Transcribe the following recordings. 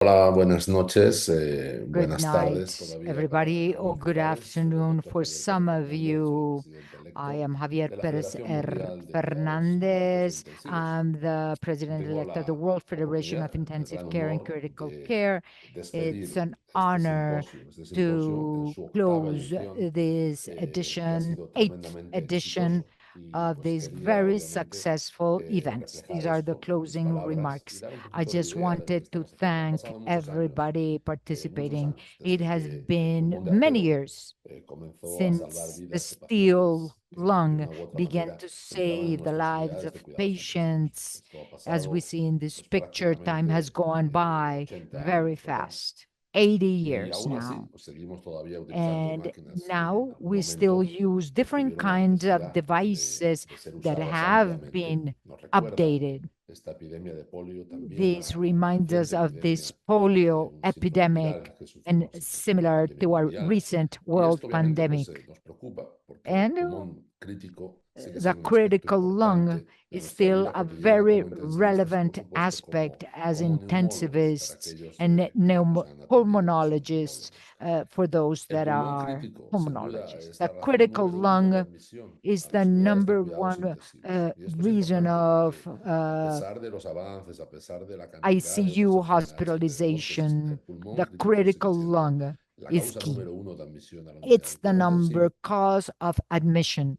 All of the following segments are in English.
Hola, buenas noches, Good buenas tardes night, todavía para everybody, or algunos good lugares. Me afternoon encuentro for abierto some con of Fernando, soy el you. presidente I electo am Javier de la Perez Federación Mundial de Cuidados Fernandez. Intensivos. I'm the Y tengo president-elect of the la World Federation oportunidad, of el Intensive gran Care and honor Critical de Care. It's despedir an honor este simposio en to su octava close edición, this que ha edition, sido eighth tremendamente edition exitoso. Y of pues these quería very obviamente successful events. reflejar These are the esto en mis closing palabras y remarks. dar un I poquito de just idea de lo que wanted to estamos haciendo. Han thank pasado everybody muchos participating. años It desde has que el been pulmón de many acero years comenzó a salvar since the vidas de steel pacientes que de lung una u otra began manera to entraban en save the nuestras lives unidades of de cuidados intensivos. patients. Esto ha As we pasado see in this pues picture, time has prácticamente gone by 80 very años, ¿verdad? fast, 80 Y years aún así, now. pues seguimos todavía utilizando And máquinas que en now algún we still momento use different tuvieron la kinds of necesidad devices de ser that usadas have ampliamente. been Nos recuerda updated. esta epidemia de polio también This a la reminds us reciente of epidemia this polio un síntoma viral epidemic que and sufrimos similar a nivel to a mundial. recent Y world esto obviamente pues, pandemic. nos preocupa porque el And pulmón crítico sigue the siendo un aspecto critical lung importante de is nuestra still vida a cotidiana very como intensivistas y por relevant supuesto aspect as como neumólogos para intensivists aquellos and que nos han atendido que son pulmonologists neumólogos. for those El that pulmón are crítico, sin duda, pulmonologists. es The la razón critical número uno de lung admisión is a the las unidades de number cuidados one intensivos. Y esto es reason importante of porque a pesar de los avances, a pesar de la cantidad de otras ICU enfermedades alrededor que existen, el hospitalization. pulmón The crítico sigue critical siendo lung la is causa key. número uno de admisión a la unidad It's de the cuidado number intensivo. cause of admission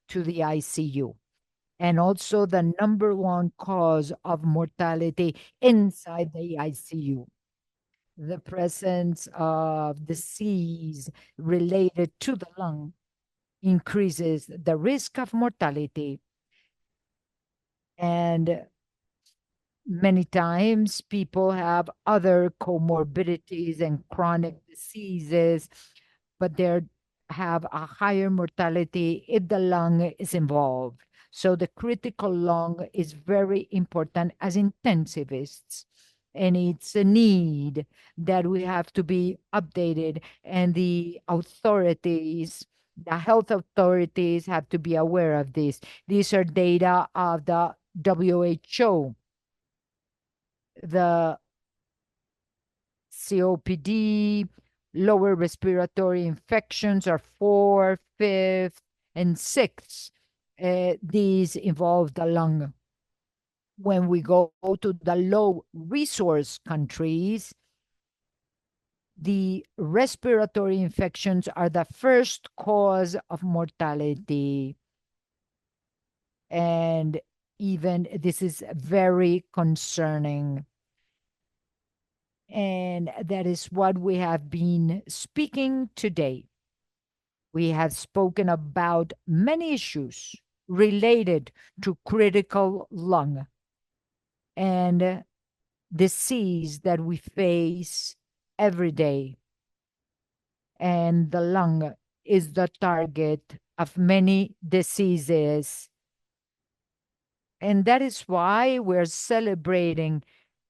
to the ICU, and also the number one cause of mortality inside the ICU. The presence of disease related to the lung increases the risk of mortality. And many times people have other comorbidities and chronic diseases, but they have a higher mortality if the lung is involved. So the critical lung is very important as intensivists. And it's a need that we have to be updated, and the authorities, the health authorities, have to be aware of this. These are data of the WHO. The COPD, lower respiratory infections are fourth, fifth, and sixth. These involve the lung. When we go to the low resource countries, the respiratory infections are the first cause of mortality. And even this is very concerning. And that is what we have been speaking today. We have spoken about many issues related to critical lung and disease that we face every day. And the lung is the target of many diseases. And that is why we're celebrating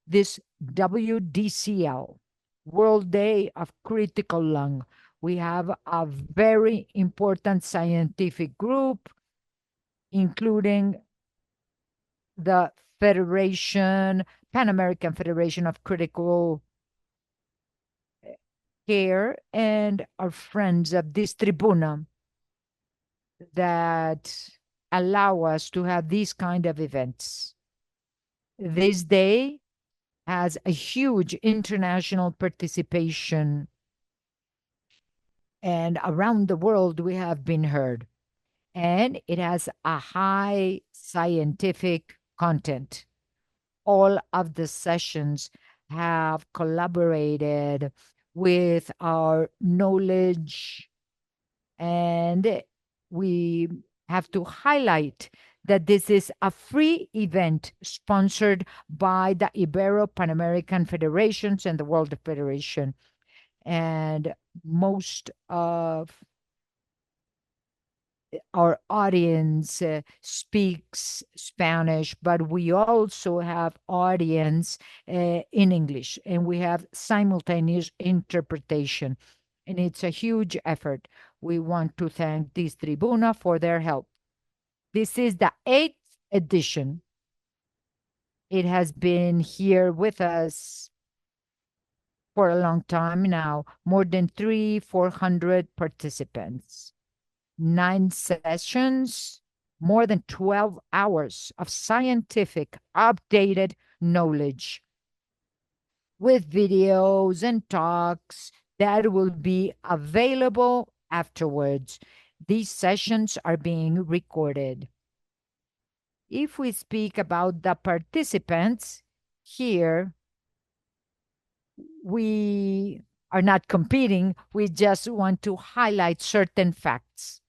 this WDCL, World Day of Critical Lung. We have a very important scientific group, including the Federation, Pan American Federation of Critical Care, and our friends of this tribuna that allow us to have these kind of events. This day has a huge international participation, and around the world we have been heard. And it has a high scientific content. All of the sessions have collaborated with our knowledge, and we have to highlight that this is a free event sponsored by the Ibero-Pan American Federations and the World Federation. And most of our audience speaks Spanish, but we also have audience in English, and we have simultaneous interpretation. And it's a huge effort. We want to thank this tribuna for their help. This is the eighth edition. It has been here with us for a long time now, more than 400 participants, 9 sessions, more than 12 hours of scientific updated knowledge with videos and talks that will be available afterwards. These sessions are being recorded. If we speak about the participants, here we are not competing, we just want to highlight certain facts.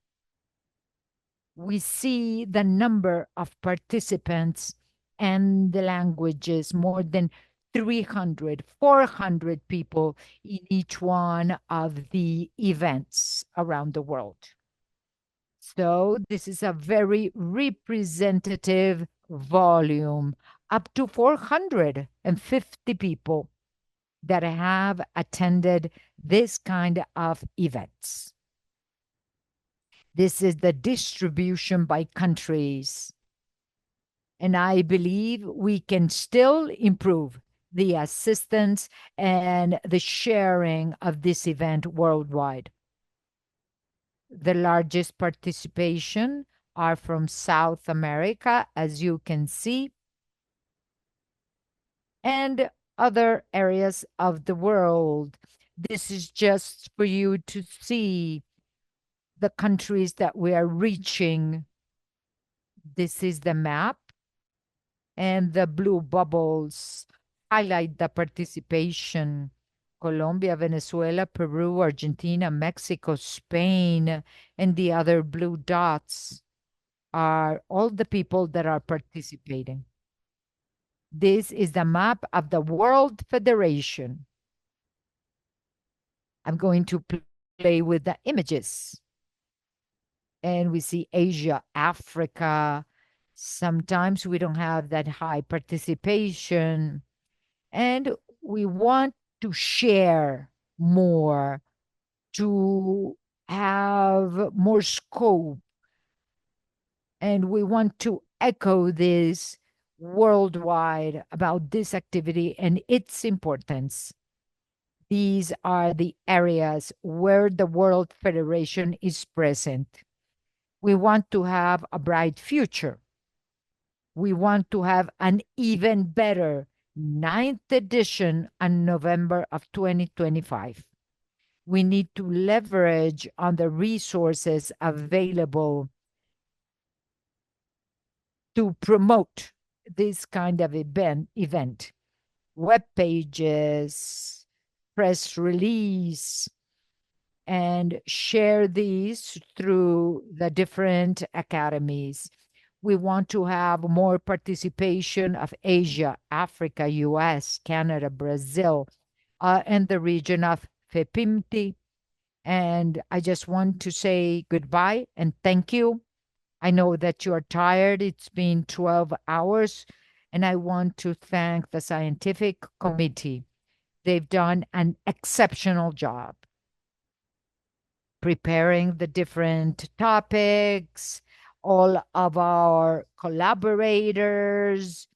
We see the number of participants and the languages, more than 300, 400 people in each one of the events around the world. So this is a very representative volume, up to 450 people that have attended this kind of events. This is the distribution by countries. And I believe we can still improve the assistance and the sharing of this event worldwide. The largest participation are from South America, as you can see, and other areas of the world. This is just for you to see the countries that we are reaching. This is the map, and the blue bubbles highlight the participation. Colombia, Venezuela, Peru, Argentina, Mexico, Spain, and the other blue dots are all the people that are participating. This is the map of the World Federation. I'm going to play with the images. And we see Asia, Africa. Sometimes we don't have that high participation. And we want to share more, to have more scope. And we want to echo this worldwide about this activity and its importance. These are the areas where the World Federation is present. We want to have a bright future. We want to have an even better 9th edition on November of 2025. We need to leverage on the resources available to promote this kind of event. Web pages, press release, and share these through the different academies. We want to have more participation of Asia, Africa, US, Canada, Brazil, and the region of FEPIMCTI. And I just want to say goodbye and thank you. I know that you are tired. It's been 12 hours. And I want to thank the scientific committee. They've done an exceptional job preparing the different topics, all of our collaborators,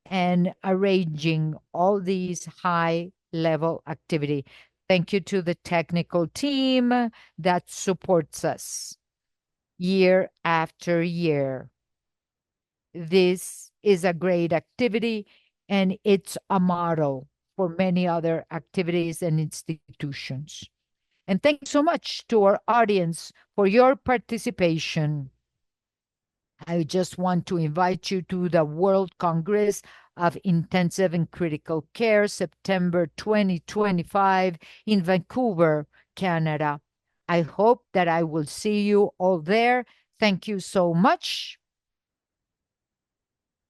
and arranging all these high level activity. Thank you to the technical team that supports us year after year. This is a great activity and it's a model for many other activities and institutions. And thank you so much to our audience for your participation. I just want to invite you to the World Congress of Intensive and Critical Care, September 2025 in Vancouver, Canada. I hope that I will see you all there. Thank you so much.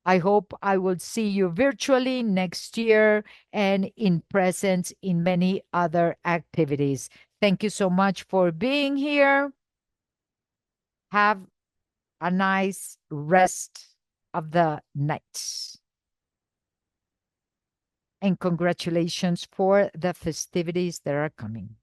I hope I will see you virtually next year and in presence in many other activities. Thank you so much for being here. Have a nice rest of the night. And congratulations for the festivities that are coming.